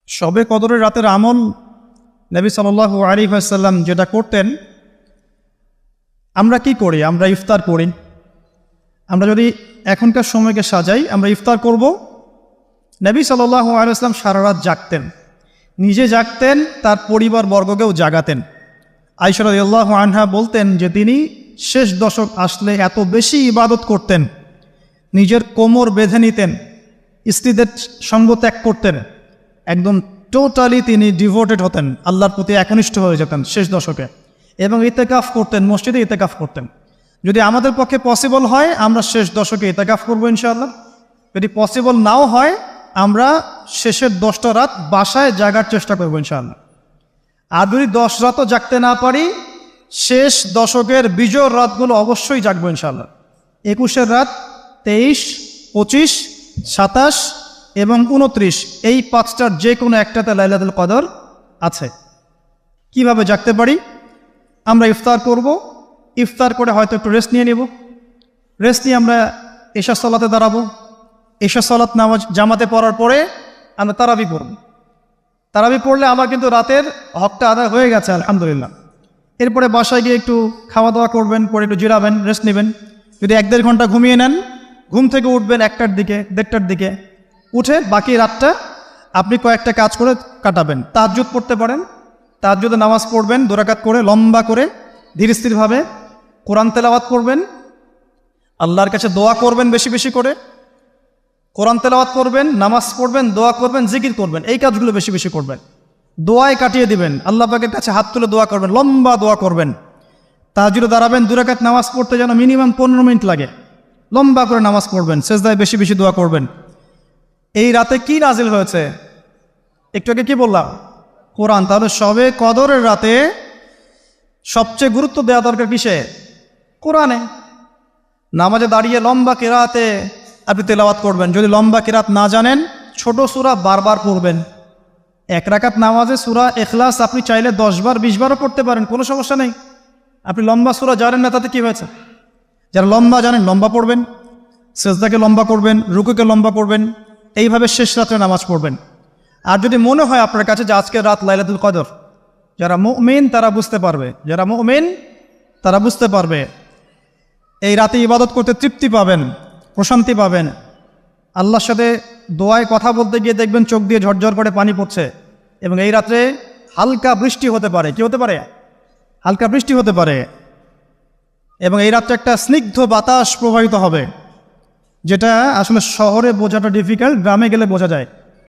শবে কদরের রাতের আমল নবী সাল্লাল্লাহু আলাইহি ওয়াসাল্লাম যেটা করতেন, আমরা কি করি? আমরা ইফতার করি। আমরা যদি এখনকার সময়কে সাজাই, আমরা ইফতার করব। নবী সাল্লাল্লাহু আলাইহি ওয়াসাল্লাম সারা রাত জাগতেন, নিজে জাগতেন, তার পরিবারবর্গকেও জাগাতেন। আয়েশা রাদিয়াল্লাহু আনহা বলতেন যে তিনি শেষ দশক আসলে এত বেশি ইবাদত করতেন, নিজের কোমর বেঁধে নিতেন, স্ত্রীদের সঙ্গ ত্যাগ করতেন, একদম টোটালি তিনি ডিভোটেড হতেন, আল্লাহর প্রতি একনিষ্ঠ হয়ে যেতেন শেষ দশকে, এবং ইতেকাফ করতেন, মসজিদে ইতেকাফ করতেন। যদি আমাদের পক্ষে পসিবল হয় আমরা শেষ দশকে ইতেকাফ করবো ইনশাআল্লাহ। যদি পসিবল নাও হয় আমরা শেষের 10টা রাত বাসায় জাগার চেষ্টা করবো ইনশাআল্লাহ। আর যদি 10 রাতও জাগতে না পারি, শেষ দশকের বিজয়ের রাতগুলো অবশ্যই জাগবো ইনশাআল্লাহ। 21 রাত, 23, 25, 27 এবং 29, এই 5টার যে কোনো একটাতে লাইলাতুল কদর আছে। কিভাবে জাগতে পারি? আমরা ইফতার করব, ইফতার করে হয়তো একটু রেস্ট নিয়ে নেব, রেস্ট নিয়ে আমরা এশা সালাতে দাঁড়াবো, এশা সালাত নামাজ জামাতে পড়ার পরে আমরা তারাবি পড়ব। তারাবি পড়লে আমার কিন্তু রাতের হকটা আদায় হয়ে গেছে আলহামদুলিল্লাহ। এরপরে বাসায় গিয়ে একটু খাওয়া দাওয়া করবেন, পরে একটু জিরাবেন, রেস্ট নেবেন। যদি 1-1.5 ঘন্টা ঘুমিয়ে নেন, ঘুম থেকে উঠবেন 1টার দিকে, 1:30টার দিকে, উঠে বাকি রাতটা আপনি কয়েকটা কাজ করে কাটাবেন। তাহাজ্জুদ পড়তে পারেন, তাহাজ্জুদে নামাজ পড়বেন 2 রাকাত করে, লম্বা করে, ধীর স্থিরভাবে কোরআন তেলাওয়াত করবেন, আল্লাহর কাছে দোয়া করবেন বেশি বেশি করে, কোরআন তেলাওয়াত করবেন, নামাজ পড়বেন, দোয়া করবেন, জিকির করবেন, এই কাজগুলো বেশি বেশি করবেন। দোয়ায় কাটিয়ে দিবেন, আল্লাহ পাকের কাছে হাত তুলে দোয়া করবেন, লম্বা দোয়া করবেন। তাহাজ্জুদে দাঁড়াবেন, 2 রাকাত নামাজ পড়তে যেন মিনিমাম 15 মিনিট লাগে, লম্বা করে নামাজ পড়বেন, সেজদায় বেশি বেশি দোয়া করবেন। এই রাতে কি নাজিল হয়েছে? একটু আগে কি বললাম? কোরআন। তাহলে শবে কদরের রাতে সবচেয়ে গুরুত্ব দেওয়া দরকার কিসে? কোরআনে। নামাজে দাঁড়িয়ে লম্বা কিরাতে আপনি তেলাওয়াত করবেন। যদি লম্বা কিরাত না জানেন, ছোট সূরা বারবার পড়বেন। 1 রাকাত নামাজে সূরা ইখলাস আপনি চাইলে 10 বার 20 বারও পড়তে পারেন, কোনো সমস্যা নেই। আপনি লম্বা সূরা জানেন না, তাতে কি হয়েছে? যারা লম্বা জানেন লম্বা পড়বেন, সেজদাকে লম্বা করবেন, রুকুকে লম্বা করবেন, এইভাবে শেষ রাত্রে নামাজ পড়বেন। আর যদি মনে হয় আপনার কাছে যে আজকের রাত লাইলাতুল কদর, যারা মুমিন তারা বুঝতে পারবে, যারা মুমিন তারা বুঝতে পারবে, এই রাতে ইবাদত করতে তৃপ্তি পাবেন, প্রশান্তি পাবেন। আল্লাহর সাথে দোয়ায় কথা বলতে গিয়ে দেখবেন চোখ দিয়ে ঝরঝর করে পানি পড়ছে, এবং এই রাত্রে হালকা বৃষ্টি হতে পারে। কি হতে পারে? হালকা বৃষ্টি হতে পারে। এবং এই রাত্রে একটা স্নিগ্ধ বাতাস প্রবাহিত হবে, যেটা আসলে শহরে বোঝাটা ডিফিকাল্ট, গ্রামে গেলে বোঝা যায়।